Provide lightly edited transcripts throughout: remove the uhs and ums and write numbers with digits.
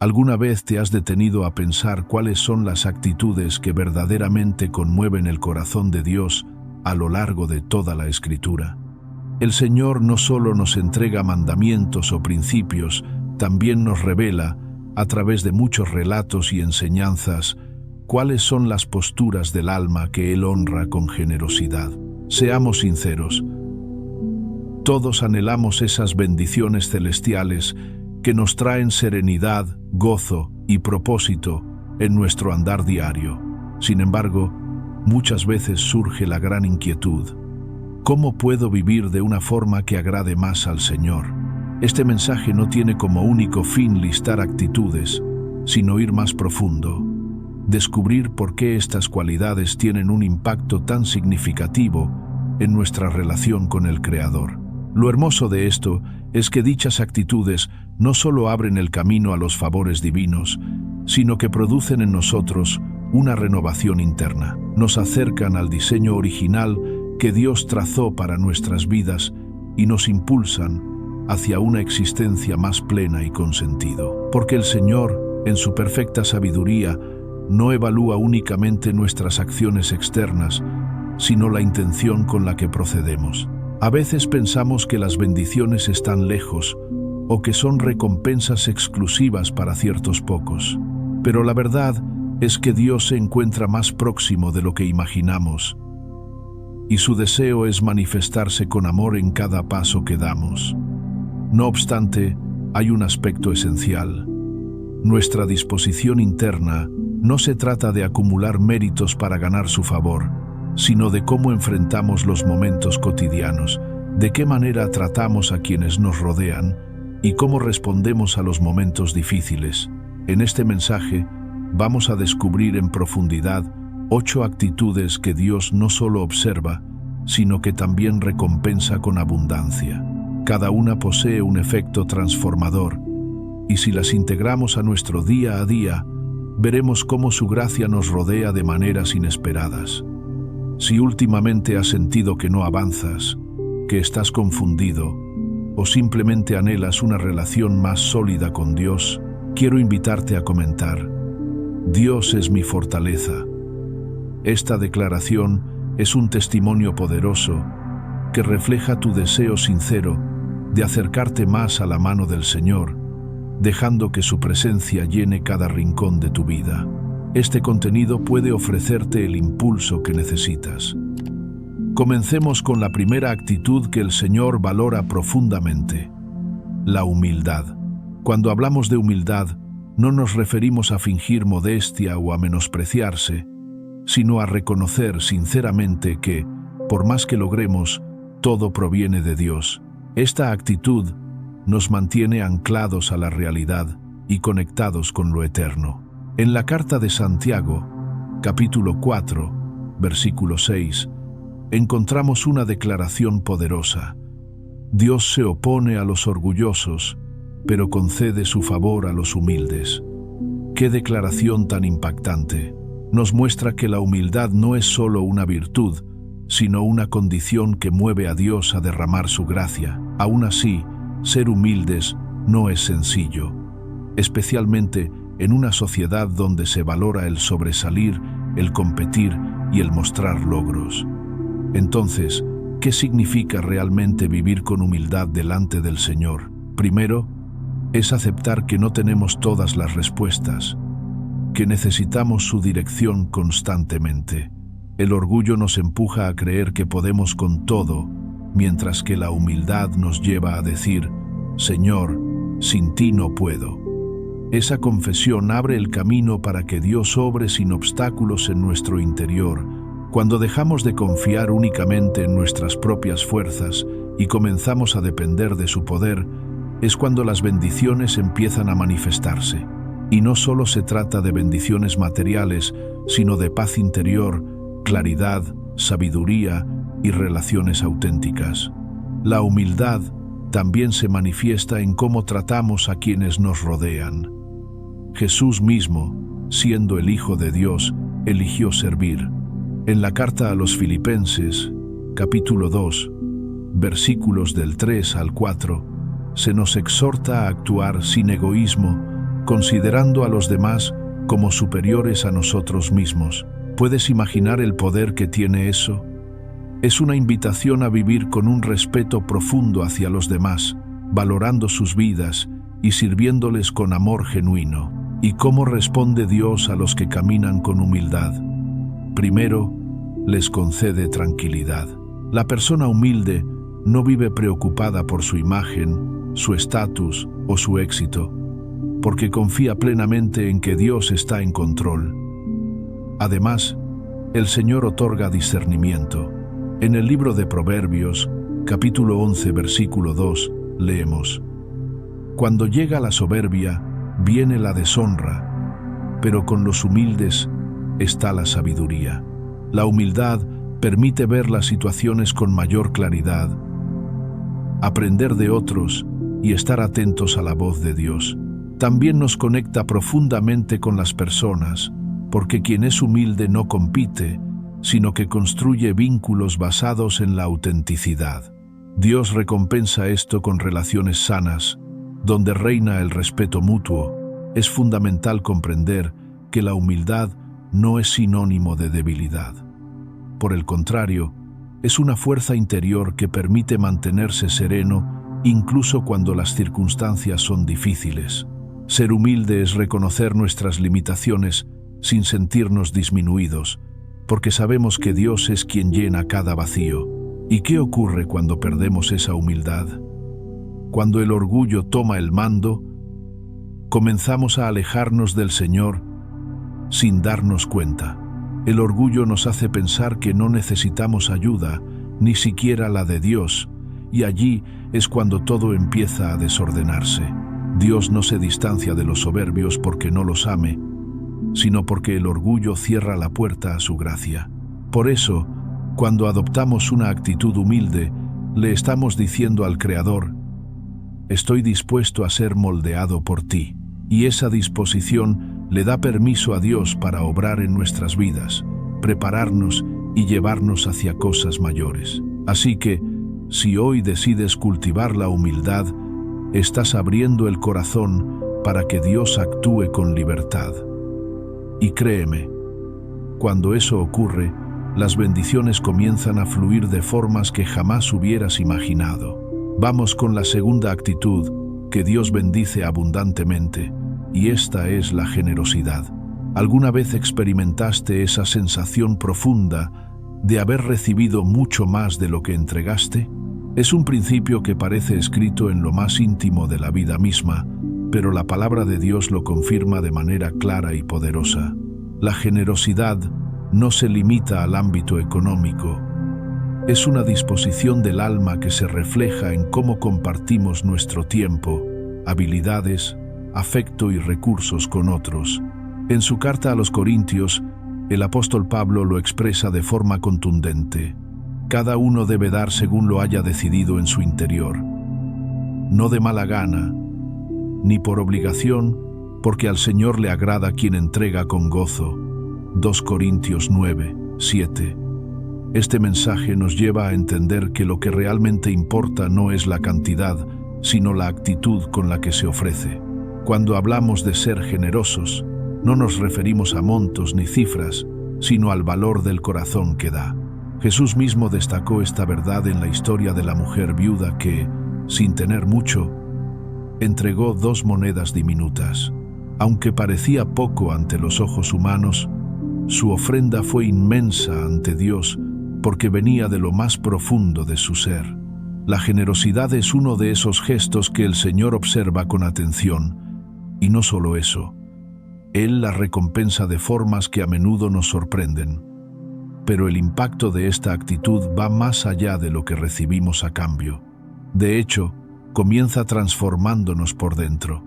¿Alguna vez te has detenido a pensar cuáles son las actitudes que verdaderamente conmueven el corazón de Dios a lo largo de toda la Escritura? El Señor no solo nos entrega mandamientos o principios, también nos revela, a través de muchos relatos y enseñanzas, cuáles son las posturas del alma que Él honra con generosidad. Seamos sinceros, todos anhelamos esas bendiciones celestiales que nos traen serenidad, gozo y propósito en nuestro andar diario. Sin embargo, muchas veces surge la gran inquietud: ¿cómo puedo vivir de una forma que agrade más al Señor? Este mensaje no tiene como único fin listar actitudes, sino ir más profundo, descubrir por qué estas cualidades tienen un impacto tan significativo en nuestra relación con el Creador. Lo hermoso de esto es que dichas actitudes no solo abren el camino a los favores divinos, sino que producen en nosotros una renovación interna. Nos acercan al diseño original que Dios trazó para nuestras vidas y nos impulsan hacia una existencia más plena y con sentido. Porque el Señor, en su perfecta sabiduría, no evalúa únicamente nuestras acciones externas, sino la intención con la que procedemos. A veces pensamos que las bendiciones están lejos o que son recompensas exclusivas para ciertos pocos. Pero la verdad es que Dios se encuentra más próximo de lo que imaginamos, y su deseo es manifestarse con amor en cada paso que damos. No obstante, hay un aspecto esencial. Nuestra disposición interna no se trata de acumular méritos para ganar su favor, sino de cómo enfrentamos los momentos cotidianos, de qué manera tratamos a quienes nos rodean y cómo respondemos a los momentos difíciles. En este mensaje vamos a descubrir en profundidad 8 actitudes que Dios no solo observa, sino que también recompensa con abundancia. Cada una posee un efecto transformador, y si las integramos a nuestro día a día, veremos cómo su gracia nos rodea de maneras inesperadas. Si últimamente has sentido que no avanzas, que estás confundido, o simplemente anhelas una relación más sólida con Dios, quiero invitarte a comentar: Dios es mi fortaleza. Esta declaración es un testimonio poderoso que refleja tu deseo sincero de acercarte más a la mano del Señor, dejando que su presencia llene cada rincón de tu vida. Este contenido puede ofrecerte el impulso que necesitas. Comencemos con la primera actitud que el Señor valora profundamente: la humildad. Cuando hablamos de humildad, no nos referimos a fingir modestia o a menospreciarse, sino a reconocer sinceramente que, por más que logremos, todo proviene de Dios. Esta actitud nos mantiene anclados a la realidad y conectados con lo eterno. En la carta de Santiago, capítulo 4, versículo 6, encontramos una declaración poderosa: Dios se opone a los orgullosos, pero concede su favor a los humildes. ¡Qué declaración tan impactante! Nos muestra que la humildad no es solo una virtud, sino una condición que mueve a Dios a derramar su gracia. Aún así, ser humildes no es sencillo, especialmente en una sociedad donde se valora el sobresalir, el competir y el mostrar logros. Entonces, ¿qué significa realmente vivir con humildad delante del Señor? Primero, es aceptar que no tenemos todas las respuestas, que necesitamos su dirección constantemente. El orgullo nos empuja a creer que podemos con todo, mientras que la humildad nos lleva a decir: Señor, sin ti no puedo. Esa confesión abre el camino para que Dios obre sin obstáculos en nuestro interior. Cuando dejamos de confiar únicamente en nuestras propias fuerzas y comenzamos a depender de su poder, es cuando las bendiciones empiezan a manifestarse. Y no solo se trata de bendiciones materiales, sino de paz interior, claridad, sabiduría y relaciones auténticas. La humildad también se manifiesta en cómo tratamos a quienes nos rodean. Jesús mismo, siendo el Hijo de Dios, eligió servir. En la carta a los Filipenses, capítulo 2, versículos del 3 al 4, se nos exhorta a actuar sin egoísmo, considerando a los demás como superiores a nosotros mismos. ¿Puedes imaginar el poder que tiene eso? Es una invitación a vivir con un respeto profundo hacia los demás, valorando sus vidas y sirviéndoles con amor genuino. ¿Y cómo responde Dios a los que caminan con humildad? Primero, les concede tranquilidad. La persona humilde no vive preocupada por su imagen, su estatus o su éxito, porque confía plenamente en que Dios está en control. Además, el Señor otorga discernimiento. En el libro de Proverbios, capítulo 11, versículo 2, leemos: Cuando llega la soberbia, viene la deshonra, pero con los humildes está la sabiduría. La humildad permite ver las situaciones con mayor claridad, aprender de otros y estar atentos a la voz de Dios. También nos conecta profundamente con las personas, porque quien es humilde no compite, sino que construye vínculos basados en la autenticidad. Dios recompensa esto con relaciones sanas, donde reina el respeto mutuo. Es fundamental comprender que la humildad no es sinónimo de debilidad. Por el contrario, es una fuerza interior que permite mantenerse sereno incluso cuando las circunstancias son difíciles. Ser humilde es reconocer nuestras limitaciones sin sentirnos disminuidos, porque sabemos que Dios es quien llena cada vacío. ¿Y qué ocurre cuando perdemos esa humildad? Cuando el orgullo toma el mando, comenzamos a alejarnos del Señor sin darnos cuenta. El orgullo nos hace pensar que no necesitamos ayuda, ni siquiera la de Dios, y allí es cuando todo empieza a desordenarse. Dios no se distancia de los soberbios porque no los ame, sino porque el orgullo cierra la puerta a su gracia. Por eso, cuando adoptamos una actitud humilde, le estamos diciendo al Creador: estoy dispuesto a ser moldeado por ti. Y esa disposición le da permiso a Dios para obrar en nuestras vidas, prepararnos y llevarnos hacia cosas mayores. Así que, si hoy decides cultivar la humildad, estás abriendo el corazón para que Dios actúe con libertad. Y créeme, cuando eso ocurre, las bendiciones comienzan a fluir de formas que jamás hubieras imaginado. Vamos con la segunda actitud que Dios bendice abundantemente, y esta es la generosidad. ¿Alguna vez experimentaste esa sensación profunda de haber recibido mucho más de lo que entregaste? Es un principio que parece escrito en lo más íntimo de la vida misma, pero la palabra de Dios lo confirma de manera clara y poderosa. La generosidad no se limita al ámbito económico. Es una disposición del alma que se refleja en cómo compartimos nuestro tiempo, habilidades, afecto y recursos con otros. En su carta a los Corintios, el apóstol Pablo lo expresa de forma contundente: cada uno debe dar según lo haya decidido en su interior, no de mala gana, ni por obligación, porque al Señor le agrada quien entrega con gozo. 2 Corintios 9, 7. Este mensaje nos lleva a entender que lo que realmente importa no es la cantidad, sino la actitud con la que se ofrece. Cuando hablamos de ser generosos, no nos referimos a montos ni cifras, sino al valor del corazón que da. Jesús mismo destacó esta verdad en la historia de la mujer viuda que, sin tener mucho, entregó 2 monedas diminutas. Aunque parecía poco ante los ojos humanos, su ofrenda fue inmensa ante Dios porque venía de lo más profundo de su ser. La generosidad es uno de esos gestos que el Señor observa con atención, y no solo eso, Él la recompensa de formas que a menudo nos sorprenden. Pero el impacto de esta actitud va más allá de lo que recibimos a cambio. De hecho, comienza transformándonos por dentro.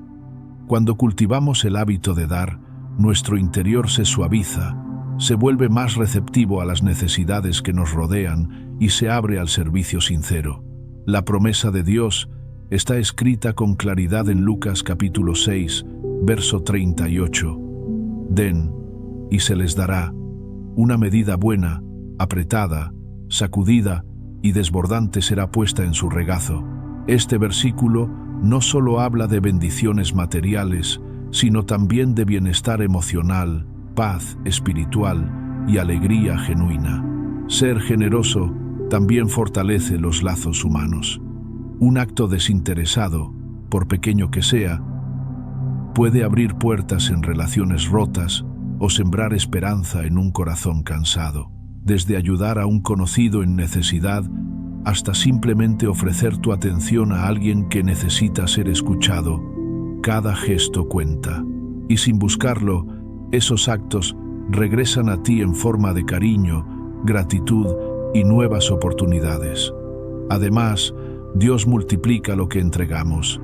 Cuando cultivamos el hábito de dar, nuestro interior se suaviza, se vuelve más receptivo a las necesidades que nos rodean y se abre al servicio sincero. La promesa de Dios está escrita con claridad en Lucas capítulo 6, verso 38. Den, y se les dará, una medida buena, apretada, sacudida y desbordante será puesta en su regazo. Este versículo no solo habla de bendiciones materiales, sino también de bienestar emocional, paz espiritual y alegría genuina. Ser generoso también fortalece los lazos humanos. Un acto desinteresado, por pequeño que sea, puede abrir puertas en relaciones rotas o sembrar esperanza en un corazón cansado. Desde ayudar a un conocido en necesidad hasta simplemente ofrecer tu atención a alguien que necesita ser escuchado, cada gesto cuenta. Y sin buscarlo, esos actos regresan a ti en forma de cariño, gratitud y nuevas oportunidades. Además, Dios multiplica lo que entregamos.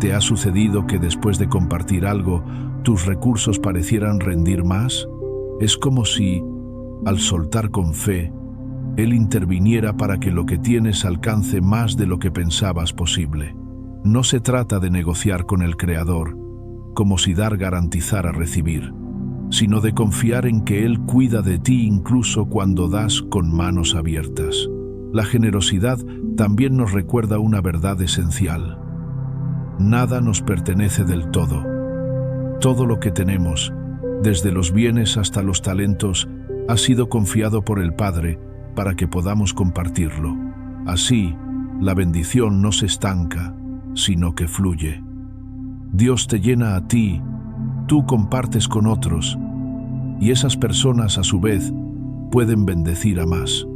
¿Te ha sucedido que después de compartir algo, tus recursos parecieran rendir más? Es como si, al soltar con fe, Él interviniera para que lo que tienes alcance más de lo que pensabas posible. No se trata de negociar con el Creador, como si dar garantizara recibir, sino de confiar en que Él cuida de ti incluso cuando das con manos abiertas. La generosidad también nos recuerda una verdad esencial. Nada nos pertenece del todo. Todo lo que tenemos, desde los bienes hasta los talentos, ha sido confiado por el Padre para que podamos compartirlo. Así, la bendición no se estanca, sino que fluye. Dios te llena a ti, tú compartes con otros, y esas personas a su vez pueden bendecir a más.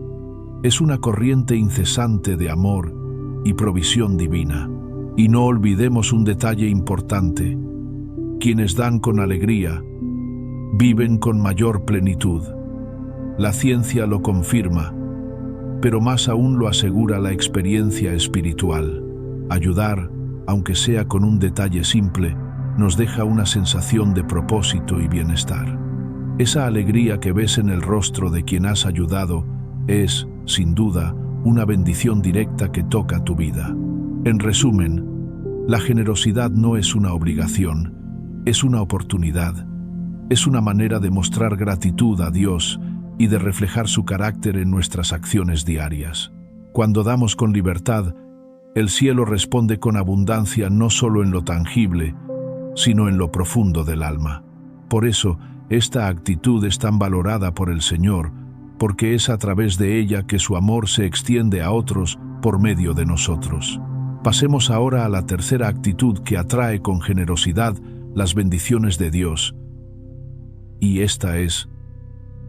Es una corriente incesante de amor y provisión divina. Y no olvidemos un detalle importante: quienes dan con alegría viven con mayor plenitud. La ciencia lo confirma, pero más aún lo asegura la experiencia espiritual. Ayudar, aunque sea con un detalle simple, nos deja una sensación de propósito y bienestar. Esa alegría que ves en el rostro de quien has ayudado es, sin duda, una bendición directa que toca tu vida. En resumen, la generosidad no es una obligación, es una oportunidad. Es una manera de mostrar gratitud a Dios y de reflejar su carácter en nuestras acciones diarias. Cuando damos con libertad, el cielo responde con abundancia no solo en lo tangible, sino en lo profundo del alma. Por eso, esta actitud es tan valorada por el Señor, porque es a través de ella que su amor se extiende a otros por medio de nosotros. Pasemos ahora a la tercera actitud que atrae con generosidad las bendiciones de Dios, y esta es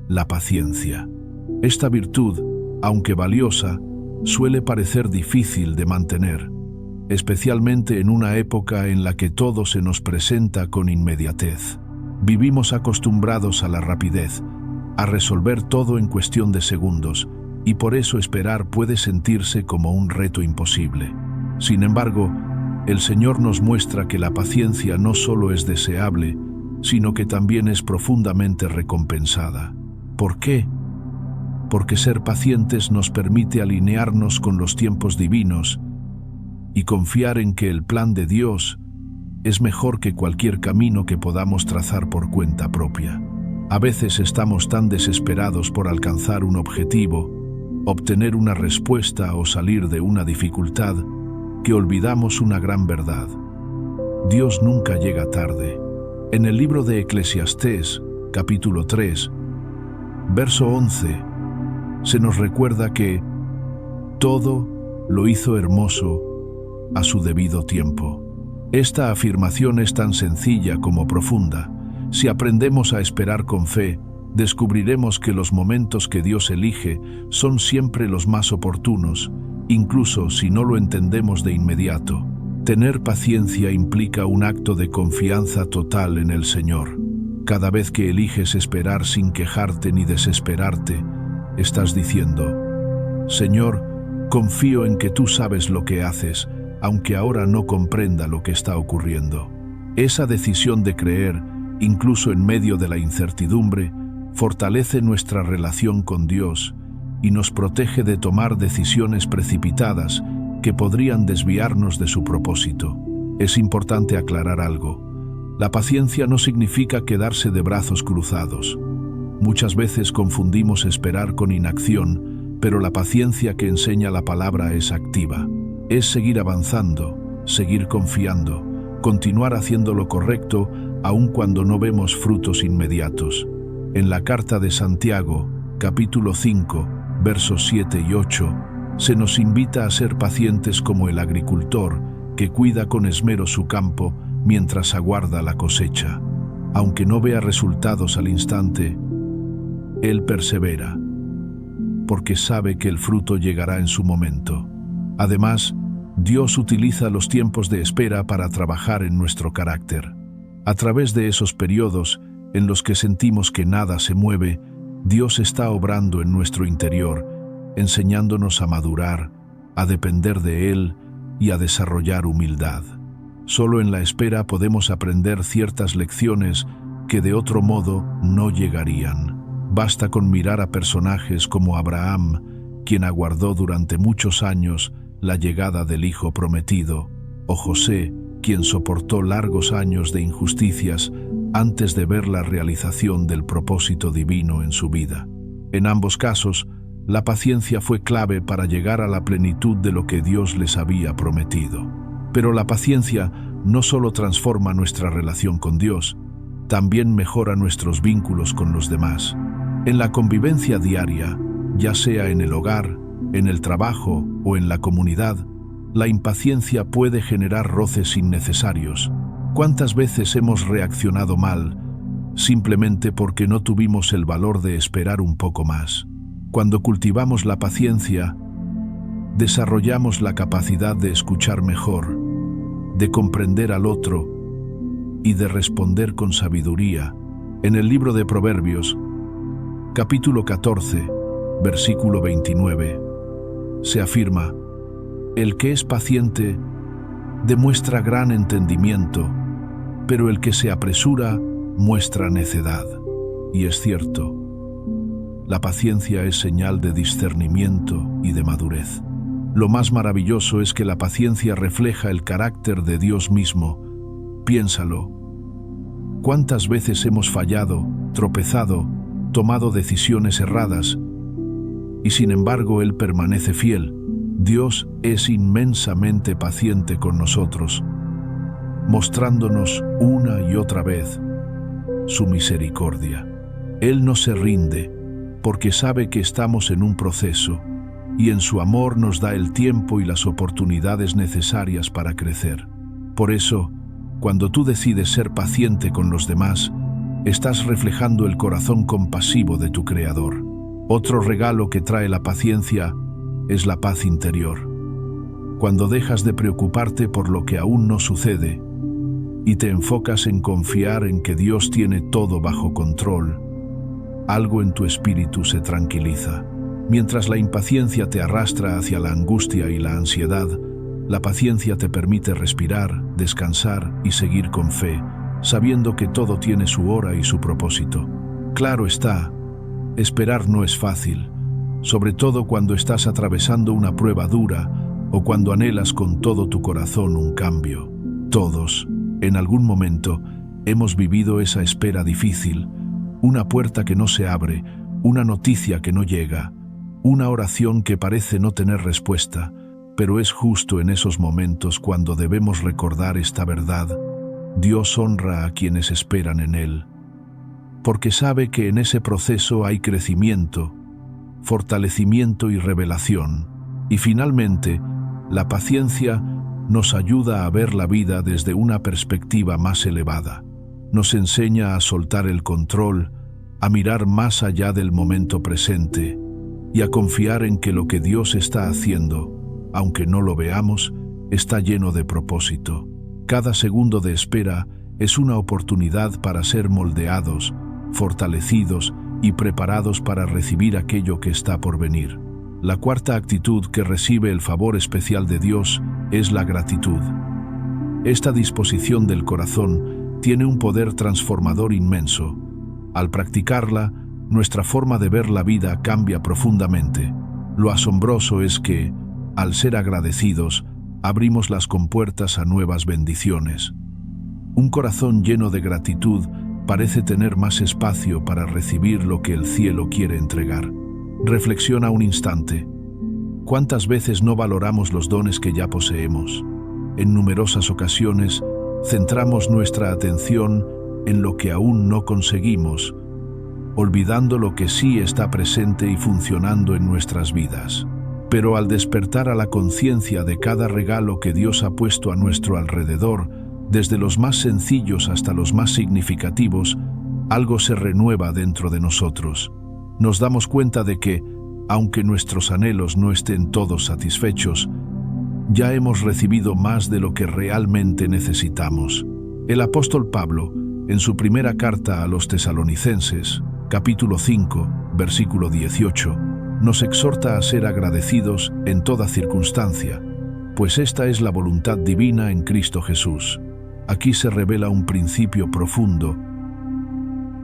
la paciencia. Esta virtud, aunque valiosa, suele parecer difícil de mantener, especialmente en una época en la que todo se nos presenta con inmediatez. Vivimos acostumbrados a la rapidez, a resolver todo en cuestión de segundos, y por eso esperar puede sentirse como un reto imposible. Sin embargo, el Señor nos muestra que la paciencia no solo es deseable, sino que también es profundamente recompensada. ¿Por qué? Porque ser pacientes nos permite alinearnos con los tiempos divinos y confiar en que el plan de Dios es mejor que cualquier camino que podamos trazar por cuenta propia. A veces estamos tan desesperados por alcanzar un objetivo, obtener una respuesta o salir de una dificultad, que olvidamos una gran verdad. Dios nunca llega tarde. En el libro de Eclesiastés, capítulo 3, verso 11, se nos recuerda que todo lo hizo hermoso a su debido tiempo. Esta afirmación es tan sencilla como profunda. Si aprendemos a esperar con fe, descubriremos que los momentos que Dios elige son siempre los más oportunos, incluso si no lo entendemos de inmediato. Tener paciencia implica un acto de confianza total en el Señor. Cada vez que eliges esperar sin quejarte ni desesperarte, estás diciendo: Señor, confío en que tú sabes lo que haces, aunque ahora no comprenda lo que está ocurriendo. Esa decisión de creer, incluso en medio de la incertidumbre, fortalece nuestra relación con Dios y nos protege de tomar decisiones precipitadas que podrían desviarnos de su propósito. Es importante aclarar algo. La paciencia no significa quedarse de brazos cruzados. Muchas veces confundimos esperar con inacción, pero la paciencia que enseña la palabra es activa. Es seguir avanzando, seguir confiando, continuar haciendo lo correcto aun cuando no vemos frutos inmediatos. En la carta de Santiago, capítulo 5, versos 7 y 8, se nos invita a ser pacientes como el agricultor que cuida con esmero su campo mientras aguarda la cosecha. Aunque no vea resultados al instante, él persevera, porque sabe que el fruto llegará en su momento. Además, Dios utiliza los tiempos de espera para trabajar en nuestro carácter. A través de esos periodos en los que sentimos que nada se mueve, Dios está obrando en nuestro interior, enseñándonos a madurar, a depender de Él y a desarrollar humildad. Solo en la espera podemos aprender ciertas lecciones que de otro modo no llegarían. Basta con mirar a personajes como Abraham, quien aguardó durante muchos años la llegada del Hijo prometido, o José, quien soportó largos años de injusticias antes de ver la realización del propósito divino en su vida. En ambos casos, la paciencia fue clave para llegar a la plenitud de lo que Dios les había prometido. Pero la paciencia no solo transforma nuestra relación con Dios, también mejora nuestros vínculos con los demás. En la convivencia diaria, ya sea en el hogar, en el trabajo o en la comunidad, la impaciencia puede generar roces innecesarios. ¿Cuántas veces hemos reaccionado mal simplemente porque no tuvimos el valor de esperar un poco más? Cuando cultivamos la paciencia, desarrollamos la capacidad de escuchar mejor, de comprender al otro y de responder con sabiduría. En el libro de Proverbios, capítulo 14, versículo 29, se afirma: el que es paciente demuestra gran entendimiento, pero el que se apresura muestra necedad. Y es cierto, la paciencia es señal de discernimiento y de madurez. Lo más maravilloso es que la paciencia refleja el carácter de Dios mismo. Piénsalo. ¿Cuántas veces hemos fallado, tropezado, tomado decisiones erradas? Y sin embargo, Él permanece fiel. Dios es inmensamente paciente con nosotros, mostrándonos una y otra vez su misericordia. Él no se rinde porque sabe que estamos en un proceso y en su amor nos da el tiempo y las oportunidades necesarias para crecer. Por eso, cuando tú decides ser paciente con los demás, estás reflejando el corazón compasivo de tu Creador. Otro regalo que trae la paciencia es la paz interior. Cuando dejas de preocuparte por lo que aún no sucede y te enfocas en confiar en que Dios tiene todo bajo control, algo en tu espíritu se tranquiliza. Mientras la impaciencia te arrastra hacia la angustia y la ansiedad, la paciencia te permite respirar, descansar y seguir con fe, sabiendo que todo tiene su hora y su propósito. Claro está, esperar no es fácil, sobre todo cuando estás atravesando una prueba dura o cuando anhelas con todo tu corazón un cambio. Todos, en algún momento, hemos vivido esa espera difícil, una puerta que no se abre, una noticia que no llega, una oración que parece no tener respuesta, pero es justo en esos momentos cuando debemos recordar esta verdad: Dios honra a quienes esperan en Él, porque sabe que en ese proceso hay crecimiento, fortalecimiento y revelación. Y finalmente, la paciencia nos ayuda a ver la vida desde una perspectiva más elevada. Nos enseña a soltar el control, a mirar más allá del momento presente y a confiar en que lo que Dios está haciendo, aunque no lo veamos, está lleno de propósito. Cada segundo de espera es una oportunidad para ser moldeados, fortalecidos y preparados para recibir aquello que está por venir. La cuarta actitud que recibe el favor especial de Dios es la gratitud. Esta disposición del corazón tiene un poder transformador inmenso. Al practicarla, nuestra forma de ver la vida cambia profundamente. Lo asombroso es que, al ser agradecidos, abrimos las compuertas a nuevas bendiciones. Un corazón lleno de gratitud parece tener más espacio para recibir lo que el cielo quiere entregar. Reflexiona un instante. ¿Cuántas veces no valoramos los dones que ya poseemos? En numerosas ocasiones, centramos nuestra atención en lo que aún no conseguimos, olvidando lo que sí está presente y funcionando en nuestras vidas. Pero al despertar a la conciencia de cada regalo que Dios ha puesto a nuestro alrededor, desde los más sencillos hasta los más significativos, algo se renueva dentro de nosotros. Nos damos cuenta de que, aunque nuestros anhelos no estén todos satisfechos, ya hemos recibido más de lo que realmente necesitamos. El apóstol Pablo, en su primera carta a los Tesalonicenses, capítulo 5, versículo 18, nos exhorta a ser agradecidos en toda circunstancia, pues esta es la voluntad divina en Cristo Jesús. Aquí se revela un principio profundo: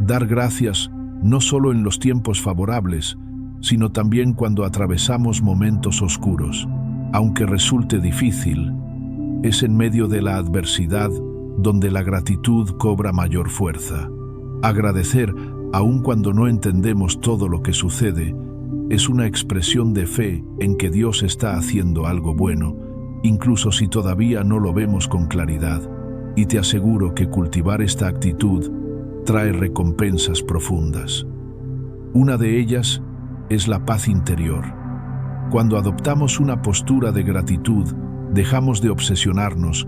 dar gracias no solo en los tiempos favorables, sino también cuando atravesamos momentos oscuros. Aunque resulte difícil, es en medio de la adversidad donde la gratitud cobra mayor fuerza. Agradecer, aun cuando no entendemos todo lo que sucede, es una expresión de fe en que Dios está haciendo algo bueno, incluso si todavía no lo vemos con claridad. Y te aseguro que cultivar esta actitud trae recompensas profundas. Una de ellas es la paz interior. Cuando adoptamos una postura de gratitud, dejamos de obsesionarnos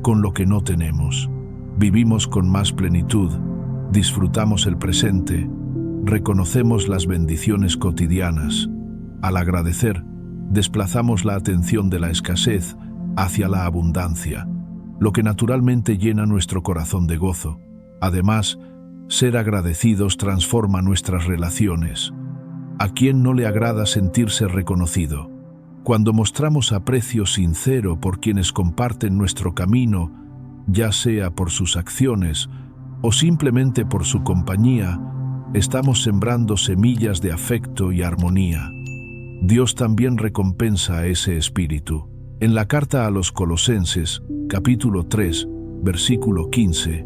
con lo que no tenemos. Vivimos con más plenitud, disfrutamos el presente, reconocemos las bendiciones cotidianas. Al agradecer, desplazamos la atención de la escasez hacia la abundancia, lo que naturalmente llena nuestro corazón de gozo. Además, ser agradecidos transforma nuestras relaciones. ¿A quién no le agrada sentirse reconocido? Cuando mostramos aprecio sincero por quienes comparten nuestro camino, ya sea por sus acciones o simplemente por su compañía, estamos sembrando semillas de afecto y armonía. Dios también recompensa ese espíritu. En la carta a los Colosenses, capítulo 3, versículo 15,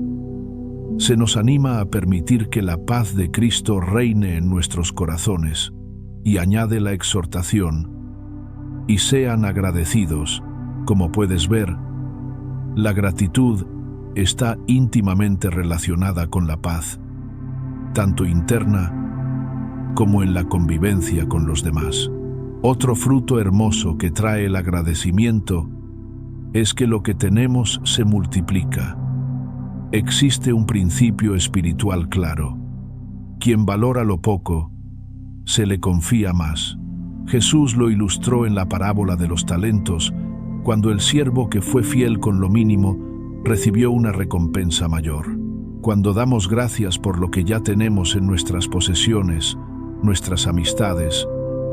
se nos anima a permitir que la paz de Cristo reine en nuestros corazones, y añade la exhortación: y sean agradecidos. Como puedes ver, la gratitud está íntimamente relacionada con la paz, tanto interna como en la convivencia con los demás. Otro fruto hermoso que trae el agradecimiento es que lo que tenemos se multiplica. Existe un principio espiritual claro: quien valora lo poco, se le confía más. Jesús lo ilustró en la parábola de los talentos, cuando el siervo que fue fiel con lo mínimo recibió una recompensa mayor. Cuando damos gracias por lo que ya tenemos en nuestras posesiones, nuestras amistades,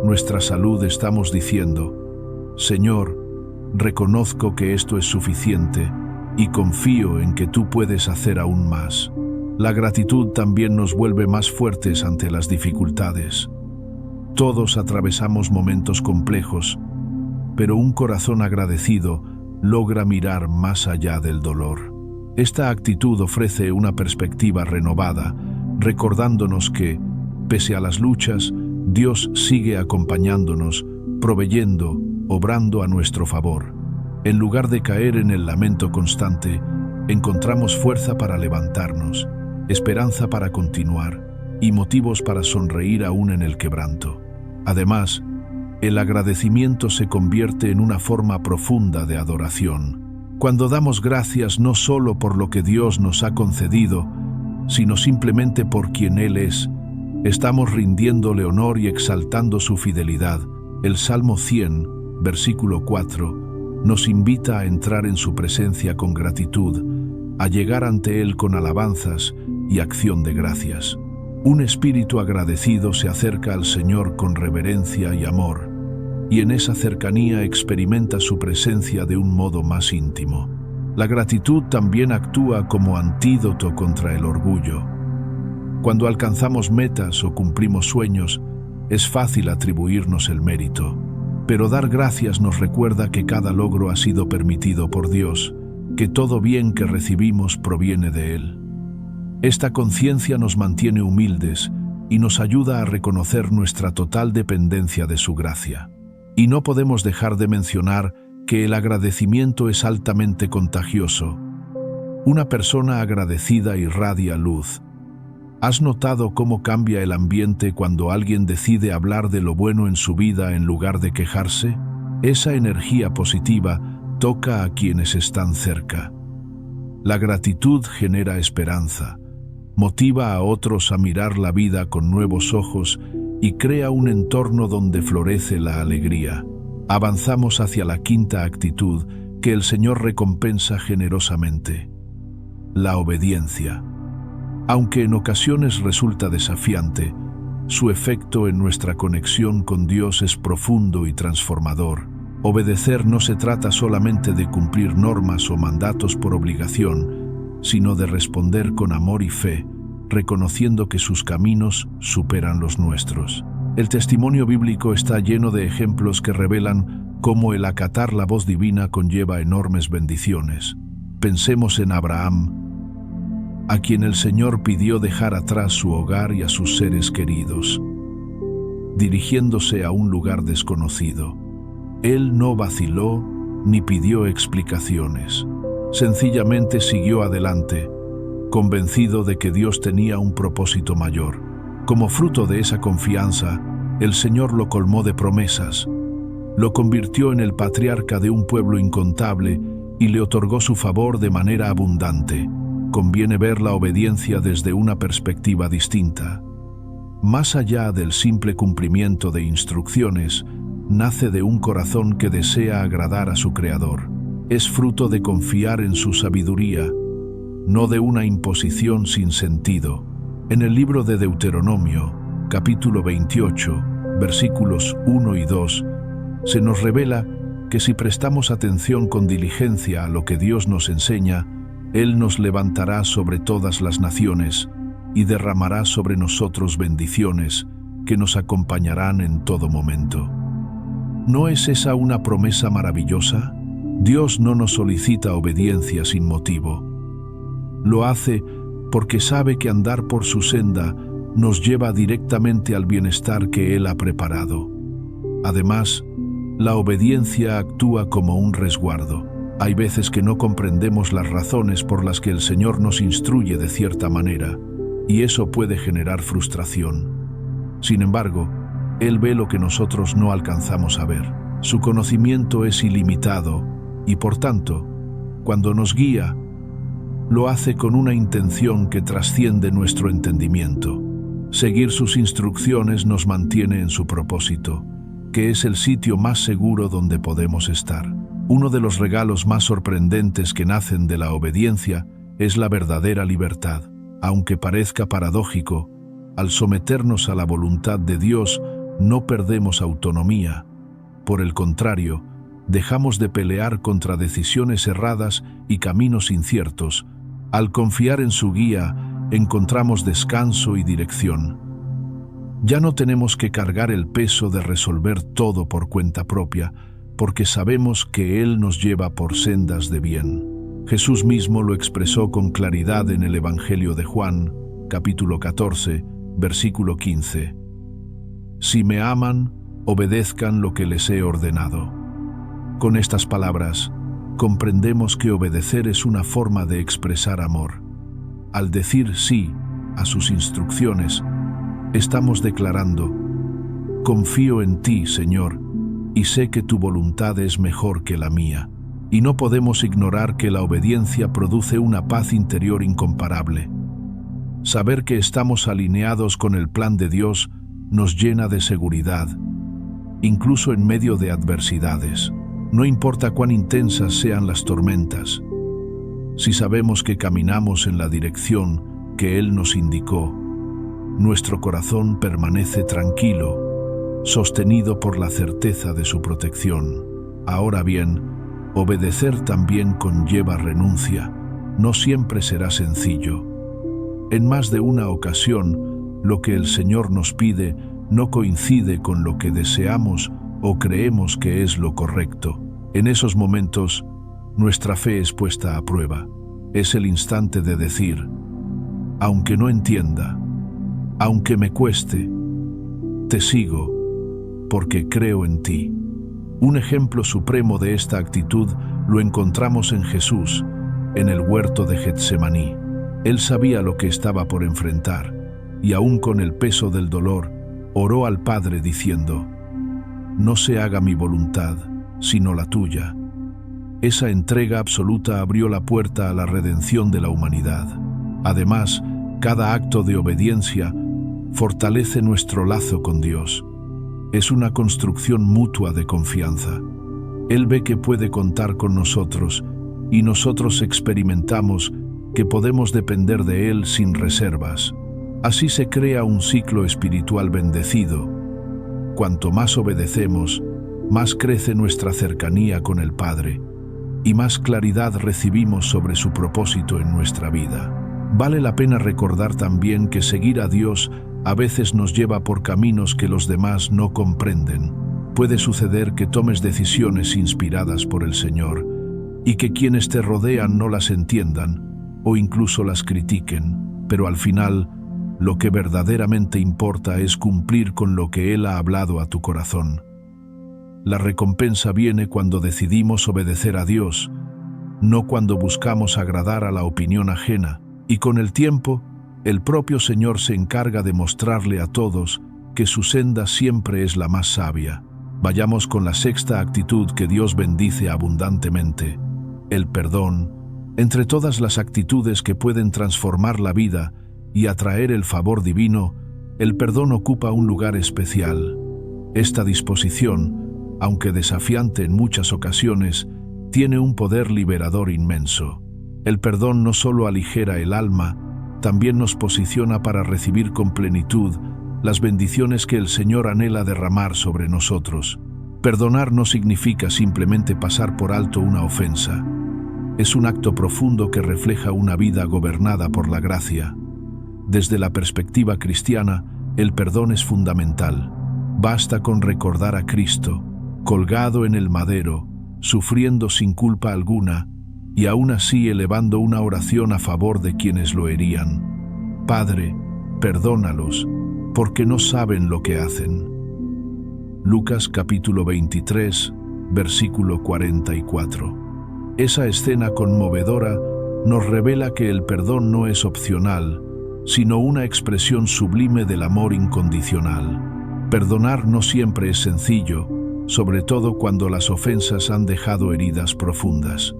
nuestra salud, estamos diciendo: Señor, reconozco que esto es suficiente y confío en que tú puedes hacer aún más. La gratitud también nos vuelve más fuertes ante las dificultades. Todos atravesamos momentos complejos, pero un corazón agradecido logra mirar más allá del dolor. Esta actitud ofrece una perspectiva renovada, recordándonos que, pese a las luchas, Dios sigue acompañándonos, proveyendo, obrando a nuestro favor. En lugar de caer en el lamento constante, encontramos fuerza para levantarnos, esperanza para continuar y motivos para sonreír aún en el quebranto. Además, el agradecimiento se convierte en una forma profunda de adoración. Cuando damos gracias no solo por lo que Dios nos ha concedido, sino simplemente por quien Él es, estamos rindiéndole honor y exaltando su fidelidad. El Salmo 100, versículo 4, nos invita a entrar en su presencia con gratitud, a llegar ante Él con alabanzas y acción de gracias. Un espíritu agradecido se acerca al Señor con reverencia y amor, y en esa cercanía experimenta su presencia de un modo más íntimo. La gratitud también actúa como antídoto contra el orgullo. Cuando alcanzamos metas o cumplimos sueños, es fácil atribuirnos el mérito, pero dar gracias nos recuerda que cada logro ha sido permitido por Dios, que todo bien que recibimos proviene de Él. Esta conciencia nos mantiene humildes y nos ayuda a reconocer nuestra total dependencia de su gracia. Y no podemos dejar de mencionar que el agradecimiento es altamente contagioso. Una persona agradecida irradia luz. ¿Has notado cómo cambia el ambiente cuando alguien decide hablar de lo bueno en su vida en lugar de quejarse? Esa energía positiva toca a quienes están cerca. La gratitud genera esperanza, motiva a otros a mirar la vida con nuevos ojos y crea un entorno donde florece la alegría. Avanzamos hacia la quinta actitud que el Señor recompensa generosamente: la obediencia. Aunque en ocasiones resulta desafiante, su efecto en nuestra conexión con Dios es profundo y transformador. Obedecer no se trata solamente de cumplir normas o mandatos por obligación, sino de responder con amor y fe, reconociendo que sus caminos superan los nuestros. El testimonio bíblico está lleno de ejemplos que revelan cómo el acatar la voz divina conlleva enormes bendiciones. Pensemos en Abraham, a quien el Señor pidió dejar atrás su hogar y a sus seres queridos, dirigiéndose a un lugar desconocido. Él no vaciló ni pidió explicaciones. Sencillamente siguió adelante, convencido de que Dios tenía un propósito mayor. Como fruto de esa confianza, el Señor lo colmó de promesas, lo convirtió en el patriarca de un pueblo incontable y le otorgó su favor de manera abundante. Conviene ver la obediencia desde una perspectiva distinta. Más allá del simple cumplimiento de instrucciones, nace de un corazón que desea agradar a su Creador. Es fruto de confiar en su sabiduría, no de una imposición sin sentido. En el libro de Deuteronomio, capítulo 28, versículos 1 y 2, se nos revela que si prestamos atención con diligencia a lo que Dios nos enseña, Él nos levantará sobre todas las naciones y derramará sobre nosotros bendiciones que nos acompañarán en todo momento. ¿No es esa una promesa maravillosa? Dios no nos solicita obediencia sin motivo. Lo hace porque sabe que andar por su senda nos lleva directamente al bienestar que Él ha preparado. Además, la obediencia actúa como un resguardo. Hay veces que no comprendemos las razones por las que el Señor nos instruye de cierta manera, y eso puede generar frustración. Sin embargo, Él ve lo que nosotros no alcanzamos a ver. Su conocimiento es ilimitado y, por tanto, cuando nos guía, lo hace con una intención que trasciende nuestro entendimiento. Seguir sus instrucciones nos mantiene en su propósito, que es el sitio más seguro donde podemos estar. Uno de los regalos más sorprendentes que nacen de la obediencia es la verdadera libertad. Aunque parezca paradójico, al someternos a la voluntad de Dios, no perdemos autonomía. Por el contrario, dejamos de pelear contra decisiones erradas y caminos inciertos. Al confiar en su guía, encontramos descanso y dirección. Ya no tenemos que cargar el peso de resolver todo por cuenta propia, porque sabemos que Él nos lleva por sendas de bien. Jesús mismo lo expresó con claridad en el Evangelio de Juan, capítulo 14, versículo 15. Si me aman, obedezcan lo que les he ordenado. Con estas palabras, comprendemos que obedecer es una forma de expresar amor. Al decir sí a sus instrucciones, estamos declarando: confío en ti, Señor, y sé que tu voluntad es mejor que la mía. Y no podemos ignorar que la obediencia produce una paz interior incomparable. Saber que estamos alineados con el plan de Dios nos llena de seguridad, incluso en medio de adversidades. No importa cuán intensas sean las tormentas, si sabemos que caminamos en la dirección que Él nos indicó, nuestro corazón permanece tranquilo, sostenido por la certeza de su protección. Ahora bien, obedecer también conlleva renuncia. No siempre será sencillo. En más de una ocasión, lo que el Señor nos pide no coincide con lo que deseamos o creemos que es lo correcto. En esos momentos, nuestra fe es puesta a prueba. Es el instante de decir: aunque no entienda, aunque me cueste, te sigo, porque creo en ti. Un ejemplo supremo de esta actitud lo encontramos en Jesús, en el huerto de Getsemaní. Él sabía lo que estaba por enfrentar, y aún con el peso del dolor, oró al Padre diciendo: «No se haga mi voluntad, sino la tuya». Esa entrega absoluta abrió la puerta a la redención de la humanidad. Además, cada acto de obediencia fortalece nuestro lazo con Dios. Es una construcción mutua de confianza. Él ve que puede contar con nosotros y nosotros experimentamos que podemos depender de Él sin reservas. Así se crea un ciclo espiritual bendecido. Cuanto más obedecemos, más crece nuestra cercanía con el Padre y más claridad recibimos sobre su propósito en nuestra vida. Vale la pena recordar también que seguir a Dios a veces nos lleva por caminos que los demás no comprenden. Puede suceder que tomes decisiones inspiradas por el Señor y que quienes te rodean no las entiendan o incluso las critiquen, pero al final, lo que verdaderamente importa es cumplir con lo que Él ha hablado a tu corazón. La recompensa viene cuando decidimos obedecer a Dios, no cuando buscamos agradar a la opinión ajena, y con el tiempo, el propio Señor se encarga de mostrarle a todos que su senda siempre es la más sabia. Vayamos con la sexta actitud que Dios bendice abundantemente: el perdón. Entre todas las actitudes que pueden transformar la vida y atraer el favor divino, el perdón ocupa un lugar especial. Esta disposición, aunque desafiante en muchas ocasiones, tiene un poder liberador inmenso. El perdón no solo aligera el alma, también nos posiciona para recibir con plenitud las bendiciones que el Señor anhela derramar sobre nosotros. Perdonar no significa simplemente pasar por alto una ofensa. Es un acto profundo que refleja una vida gobernada por la gracia. Desde la perspectiva cristiana, el perdón es fundamental. Basta con recordar a Cristo, colgado en el madero, sufriendo sin culpa alguna, y aún así elevando una oración a favor de quienes lo herían: «Padre, perdónalos, porque no saben lo que hacen». Lucas capítulo 23, versículo 44. Esa escena conmovedora nos revela que el perdón no es opcional, sino una expresión sublime del amor incondicional. Perdonar no siempre es sencillo, sobre todo cuando las ofensas han dejado heridas profundas.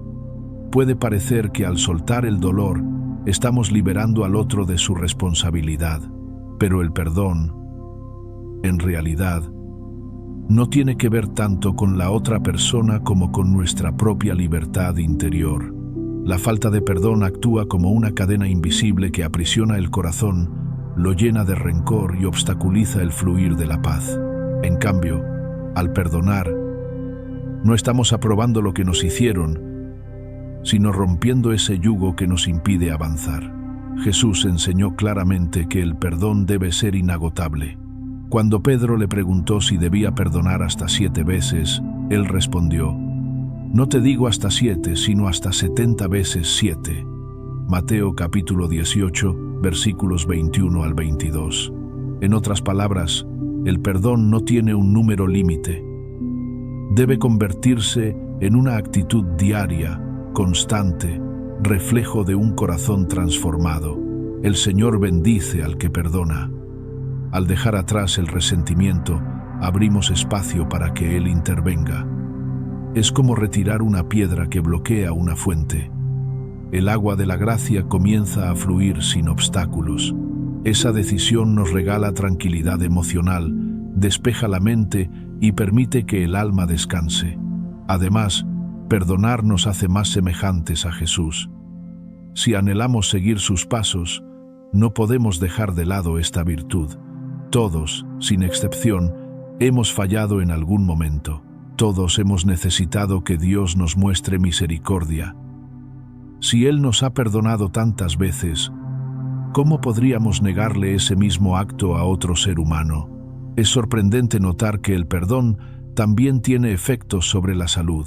Puede parecer que al soltar el dolor, estamos liberando al otro de su responsabilidad, pero el perdón, en realidad, no tiene que ver tanto con la otra persona como con nuestra propia libertad interior. La falta de perdón actúa como una cadena invisible que aprisiona el corazón, lo llena de rencor y obstaculiza el fluir de la paz. En cambio, al perdonar, no estamos aprobando lo que nos hicieron, sino rompiendo ese yugo que nos impide avanzar. Jesús enseñó claramente que el perdón debe ser inagotable. Cuando Pedro le preguntó si debía perdonar hasta 7 veces, él respondió: «No te digo hasta 7, sino hasta 70 veces 7». Mateo capítulo 18, versículos 21 al 22. En otras palabras, el perdón no tiene un número límite. Debe convertirse en una actitud diaria, constante, reflejo de un corazón transformado. El Señor bendice al que perdona. Al dejar atrás el resentimiento, abrimos espacio para que Él intervenga. Es como retirar una piedra que bloquea una fuente. El agua de la gracia comienza a fluir sin obstáculos. Esa decisión nos regala tranquilidad emocional, despeja la mente y permite que el alma descanse. Además, perdonar nos hace más semejantes a Jesús. Si anhelamos seguir sus pasos, no podemos dejar de lado esta virtud. Todos, sin excepción, hemos fallado en algún momento. Todos hemos necesitado que Dios nos muestre misericordia. Si Él nos ha perdonado tantas veces, ¿cómo podríamos negarle ese mismo acto a otro ser humano? Es sorprendente notar que el perdón también tiene efectos sobre la salud.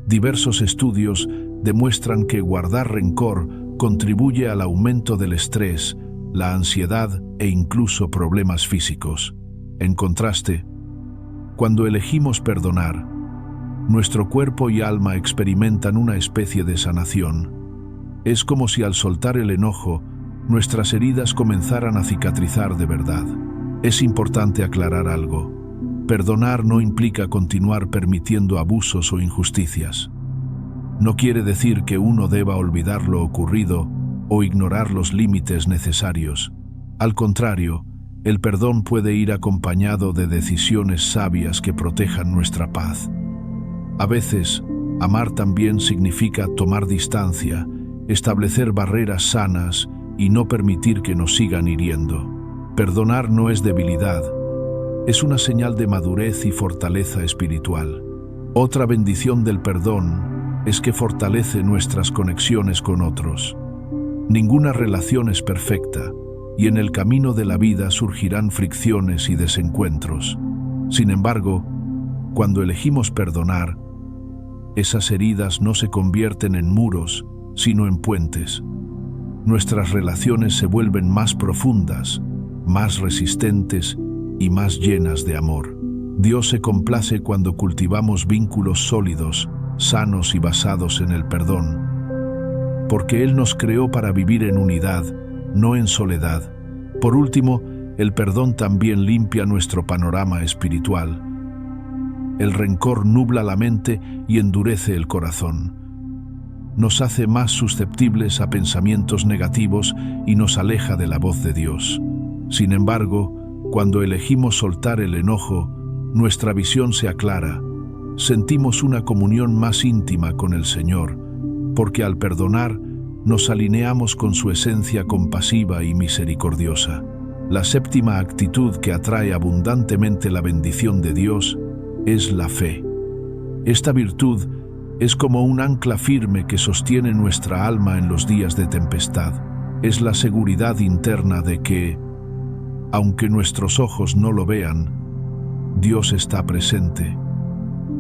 Diversos estudios demuestran que guardar rencor contribuye al aumento del estrés, la ansiedad e incluso problemas físicos. En contraste, cuando elegimos perdonar, nuestro cuerpo y alma experimentan una especie de sanación. Es como si al soltar el enojo, nuestras heridas comenzaran a cicatrizar de verdad. Es importante aclarar algo. Perdonar no implica continuar permitiendo abusos o injusticias. No quiere decir que uno deba olvidar lo ocurrido o ignorar los límites necesarios. Al contrario, el perdón puede ir acompañado de decisiones sabias que protejan nuestra paz. A veces, amar también significa tomar distancia, establecer barreras sanas y no permitir que nos sigan hiriendo. Perdonar no es debilidad, es una señal de madurez y fortaleza espiritual. Otra bendición del perdón es que fortalece nuestras conexiones con otros. Ninguna relación es perfecta, y en el camino de la vida surgirán fricciones y desencuentros. Sin embargo, cuando elegimos perdonar, esas heridas no se convierten en muros, sino en puentes. Nuestras relaciones se vuelven más profundas, más resistentes y más llenas de amor. Dios se complace cuando cultivamos vínculos sólidos, sanos y basados en el perdón, porque Él nos creó para vivir en unidad, no en soledad. Por último, el perdón también limpia nuestro panorama espiritual. El rencor nubla la mente y endurece el corazón. Nos hace más susceptibles a pensamientos negativos y nos aleja de la voz de Dios. Sin embargo, cuando elegimos soltar el enojo, nuestra visión se aclara. Sentimos una comunión más íntima con el Señor, porque al perdonar, nos alineamos con su esencia compasiva y misericordiosa. La séptima actitud que atrae abundantemente la bendición de Dios es la fe. Esta virtud es como un ancla firme que sostiene nuestra alma en los días de tempestad. Es la seguridad interna de que, aunque nuestros ojos no lo vean, Dios está presente,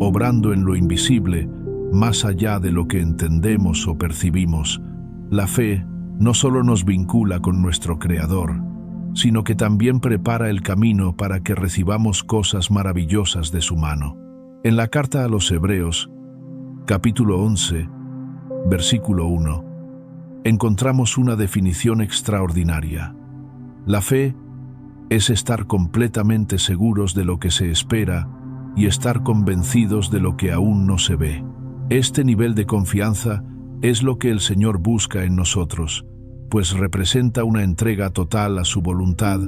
obrando en lo invisible, más allá de lo que entendemos o percibimos. La fe no solo nos vincula con nuestro Creador, sino que también prepara el camino para que recibamos cosas maravillosas de su mano. En la carta a los Hebreos, capítulo 11, versículo 1, encontramos una definición extraordinaria. La fe es estar completamente seguros de lo que se espera y estar convencidos de lo que aún no se ve. Este nivel de confianza es lo que el Señor busca en nosotros, pues representa una entrega total a su voluntad,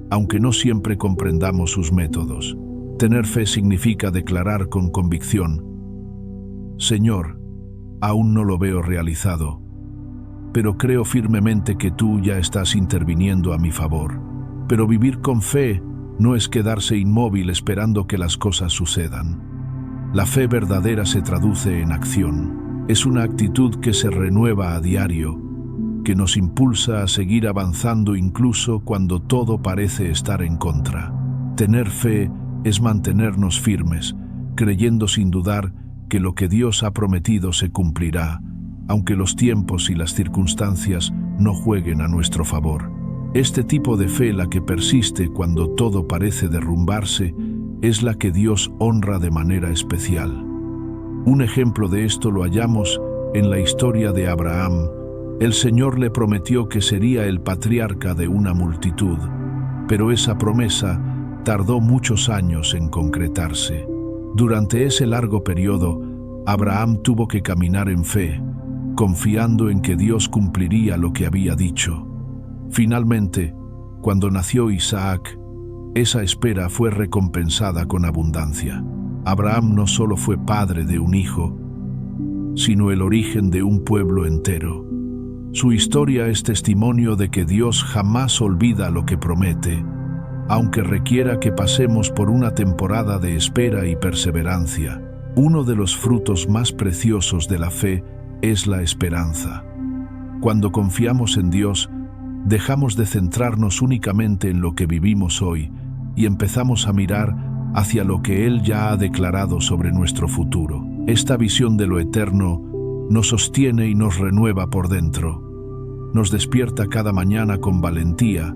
aunque no siempre comprendamos sus métodos. Tener fe significa declarar con convicción: Señor, aún no lo veo realizado, pero creo firmemente que tú ya estás interviniendo a mi favor. Pero vivir con fe no es quedarse inmóvil esperando que las cosas sucedan. La fe verdadera se traduce en acción. Es una actitud que se renueva a diario, que nos impulsa a seguir avanzando incluso cuando todo parece estar en contra. Tener fe es mantenernos firmes, creyendo sin dudar que lo que Dios ha prometido se cumplirá, aunque los tiempos y las circunstancias no jueguen a nuestro favor. Este tipo de fe, la que persiste cuando todo parece derrumbarse, es la que Dios honra de manera especial. Un ejemplo de esto lo hallamos en la historia de Abraham. El Señor le prometió que sería el patriarca de una multitud, pero esa promesa tardó muchos años en concretarse. Durante ese largo periodo, Abraham tuvo que caminar en fe, confiando en que Dios cumpliría lo que había dicho. Finalmente, cuando nació Isaac, esa espera fue recompensada con abundancia. Abraham no solo fue padre de un hijo, sino el origen de un pueblo entero. Su historia es testimonio de que Dios jamás olvida lo que promete, aunque requiera que pasemos por una temporada de espera y perseverancia. Uno de los frutos más preciosos de la fe es la esperanza. Cuando confiamos en Dios, dejamos de centrarnos únicamente en lo que vivimos hoy y empezamos a mirar hacia lo que Él ya ha declarado sobre nuestro futuro. Esta visión de lo eterno nos sostiene y nos renueva por dentro. Nos despierta cada mañana con valentía,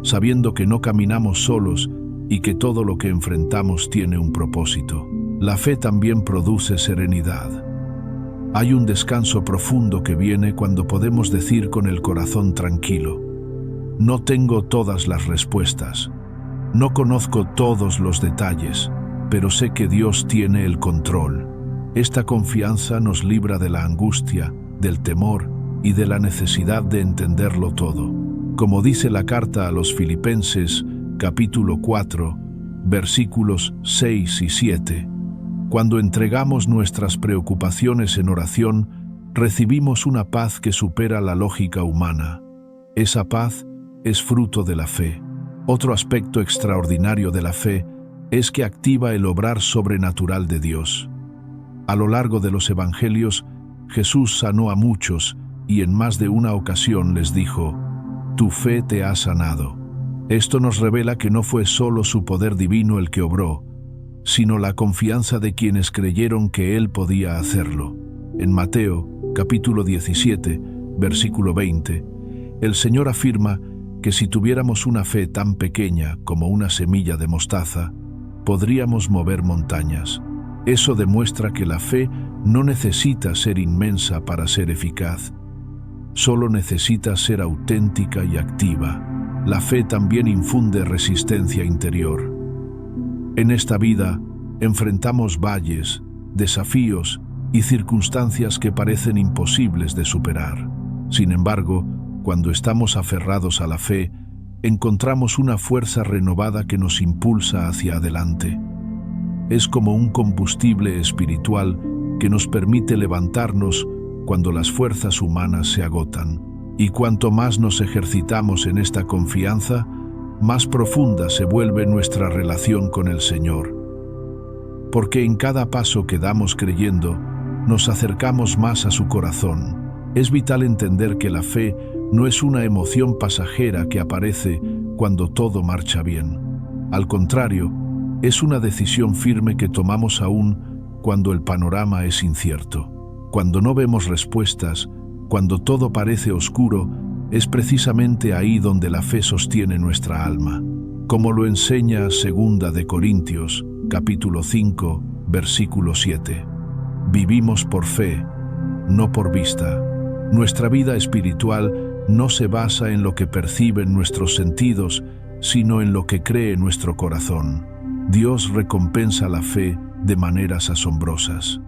sabiendo que no caminamos solos y que todo lo que enfrentamos tiene un propósito. La fe también produce serenidad. Hay un descanso profundo que viene cuando podemos decir con el corazón tranquilo: no tengo todas las respuestas, no conozco todos los detalles, pero sé que Dios tiene el control. Esta confianza nos libra de la angustia, del temor y de la necesidad de entenderlo todo. Como dice la carta a los Filipenses, capítulo 4, versículos 6 y 7, cuando entregamos nuestras preocupaciones en oración, recibimos una paz que supera la lógica humana. Esa paz es fruto de la fe. Otro aspecto extraordinario de la fe es que activa el obrar sobrenatural de Dios. A lo largo de los evangelios, Jesús sanó a muchos y en más de una ocasión les dijo: «Tu fe te ha sanado». Esto nos revela que no fue solo su poder divino el que obró, sino la confianza de quienes creyeron que Él podía hacerlo. En Mateo, capítulo 17, versículo 20, el Señor afirma que si tuviéramos una fe tan pequeña como una semilla de mostaza, podríamos mover montañas. Eso demuestra que la fe no necesita ser inmensa para ser eficaz. Solo necesita ser auténtica y activa. La fe también infunde resistencia interior. En esta vida enfrentamos valles, desafíos y circunstancias que parecen imposibles de superar. Sin embargo, cuando estamos aferrados a la fe, encontramos una fuerza renovada que nos impulsa hacia adelante. Es como un combustible espiritual que nos permite levantarnos cuando las fuerzas humanas se agotan. Y cuanto más nos ejercitamos en esta confianza, más profunda se vuelve nuestra relación con el Señor. Porque en cada paso que damos creyendo, nos acercamos más a su corazón. Es vital entender que la fe no es una emoción pasajera que aparece cuando todo marcha bien. Al contrario, es una decisión firme que tomamos aún cuando el panorama es incierto. Cuando no vemos respuestas, cuando todo parece oscuro, es precisamente ahí donde la fe sostiene nuestra alma. Como lo enseña 2 de Corintios, capítulo 5, versículo 7. Vivimos por fe, no por vista. Nuestra vida espiritual no se basa en lo que perciben nuestros sentidos, sino en lo que cree nuestro corazón. Dios recompensa la fe de maneras asombrosas.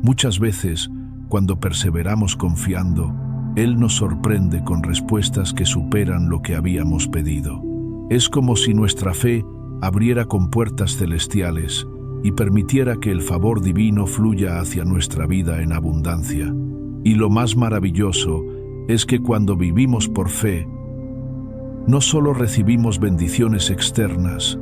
Muchas veces, cuando perseveramos confiando, Él nos sorprende con respuestas que superan lo que habíamos pedido. Es como si nuestra fe abriera compuertas celestiales y permitiera que el favor divino fluya hacia nuestra vida en abundancia. Y lo más maravilloso es que cuando vivimos por fe, no solo recibimos bendiciones externas,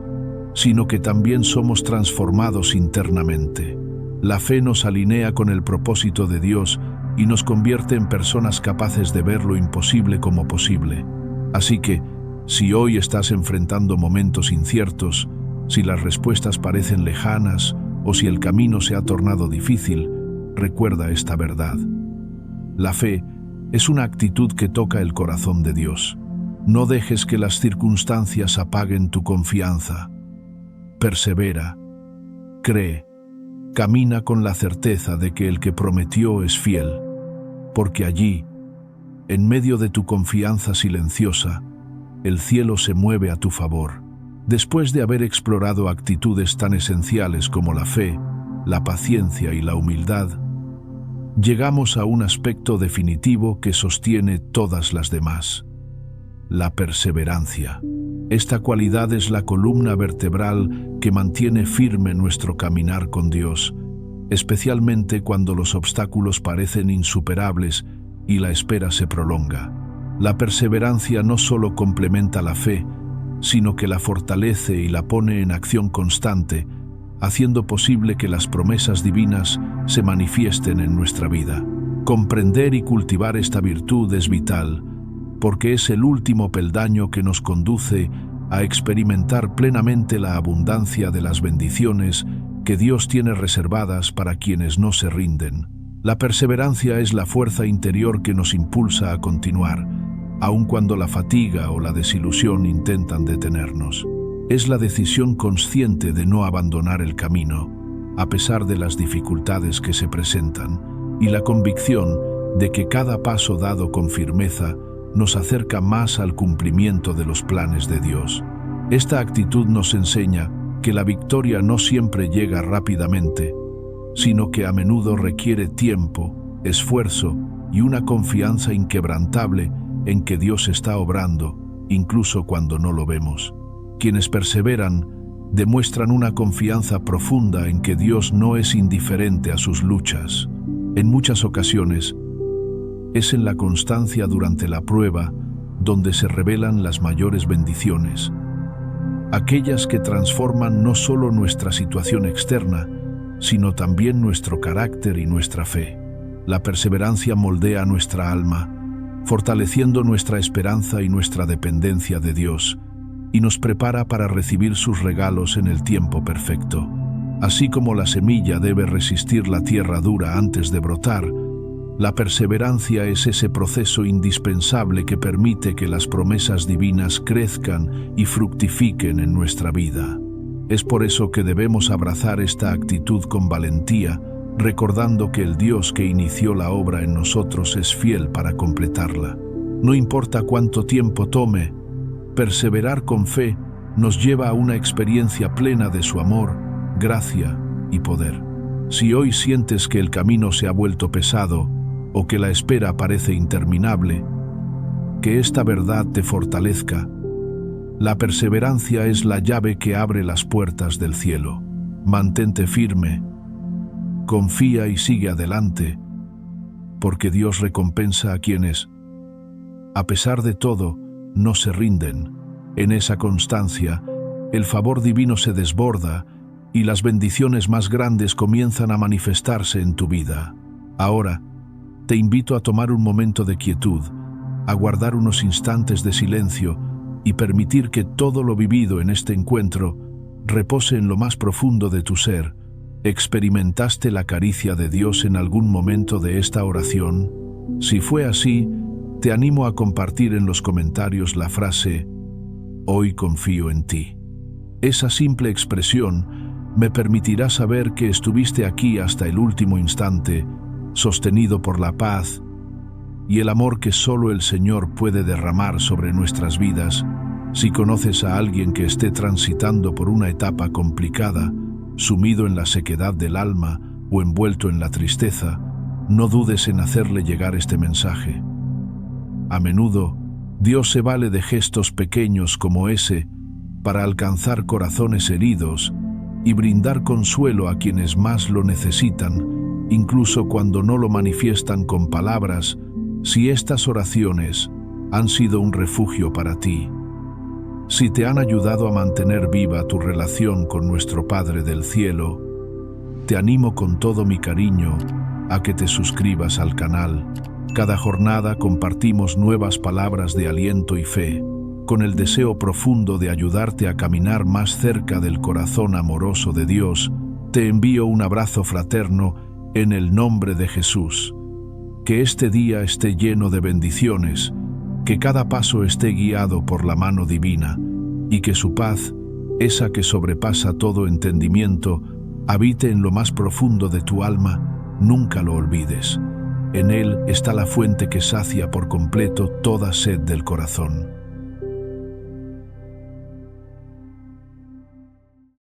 sino que también somos transformados internamente. La fe nos alinea con el propósito de Dios y nos convierte en personas capaces de ver lo imposible como posible. Así que, si hoy estás enfrentando momentos inciertos, si las respuestas parecen lejanas o si el camino se ha tornado difícil, recuerda esta verdad. La fe es una actitud que toca el corazón de Dios. No dejes que las circunstancias apaguen tu confianza. Persevera, cree, camina con la certeza de que el que prometió es fiel, porque allí, en medio de tu confianza silenciosa, el cielo se mueve a tu favor. Después de haber explorado actitudes tan esenciales como la fe, la paciencia y la humildad, llegamos a un aspecto definitivo que sostiene todas las demás: la perseverancia. Esta cualidad es la columna vertebral que mantiene firme nuestro caminar con Dios, especialmente cuando los obstáculos parecen insuperables y la espera se prolonga. La perseverancia no solo complementa la fe, sino que la fortalece y la pone en acción constante, haciendo posible que las promesas divinas se manifiesten en nuestra vida. Comprender y cultivar esta virtud es vital, porque es el último peldaño que nos conduce a experimentar plenamente la abundancia de las bendiciones que Dios tiene reservadas para quienes no se rinden. La perseverancia es la fuerza interior que nos impulsa a continuar, aun cuando la fatiga o la desilusión intentan detenernos. Es la decisión consciente de no abandonar el camino, a pesar de las dificultades que se presentan. y la convicción de que cada paso dado con firmeza nos acerca más al cumplimiento de los planes de Dios. Esta actitud nos enseña que la victoria no siempre llega rápidamente, sino que a menudo requiere tiempo, esfuerzo y una confianza inquebrantable en que Dios está obrando, incluso cuando no lo vemos. Quienes perseveran demuestran una confianza profunda en que Dios no es indiferente a sus luchas. En muchas ocasiones, es en la constancia durante la prueba donde se revelan las mayores bendiciones, aquellas que transforman no solo nuestra situación externa, sino también nuestro carácter y nuestra fe. La perseverancia moldea nuestra alma, fortaleciendo nuestra esperanza y nuestra dependencia de Dios, y nos prepara para recibir sus regalos en el tiempo perfecto. Así como la semilla debe resistir la tierra dura antes de brotar, la perseverancia es ese proceso indispensable que permite que las promesas divinas crezcan y fructifiquen en nuestra vida. Es por eso que debemos abrazar esta actitud con valentía, recordando que el Dios que inició la obra en nosotros es fiel para completarla. No importa cuánto tiempo tome, perseverar con fe nos lleva a una experiencia plena de su amor, gracia y poder. Si hoy sientes que el camino se ha vuelto pesado o que la espera parece interminable, que esta verdad te fortalezca. La perseverancia es la llave que abre las puertas del cielo. Mantente firme, confía y sigue adelante, porque Dios recompensa a quienes, a pesar de todo, no se rinden. En esa constancia, el favor divino se desborda y las bendiciones más grandes comienzan a manifestarse en tu vida. Ahora, te invito a tomar un momento de quietud, a guardar unos instantes de silencio y permitir que todo lo vivido en este encuentro repose en lo más profundo de tu ser. ¿Experimentaste la caricia de Dios en algún momento de esta oración? Si fue así, te animo a compartir en los comentarios la frase «Hoy confío en ti». Esa simple expresión me permitirá saber que estuviste aquí hasta el último instante, sostenido por la paz y el amor que solo el Señor puede derramar sobre nuestras vidas. Si conoces a alguien que esté transitando por una etapa complicada, sumido en la sequedad del alma o envuelto en la tristeza, no dudes en hacerle llegar este mensaje. A menudo, Dios se vale de gestos pequeños como ese para alcanzar corazones heridos y brindar consuelo a quienes más lo necesitan, incluso cuando no lo manifiestan con palabras. Si estas oraciones han sido un refugio para ti, si te han ayudado a mantener viva tu relación con nuestro Padre del Cielo, te animo con todo mi cariño a que te suscribas al canal. Cada jornada compartimos nuevas palabras de aliento y fe, con el deseo profundo de ayudarte a caminar más cerca del corazón amoroso de Dios. Te envío un abrazo fraterno en el nombre de Jesús. Que este día esté lleno de bendiciones, que cada paso esté guiado por la mano divina, y que su paz, esa que sobrepasa todo entendimiento, habite en lo más profundo de tu alma. Nunca lo olvides. En Él está la fuente que sacia por completo toda sed del corazón.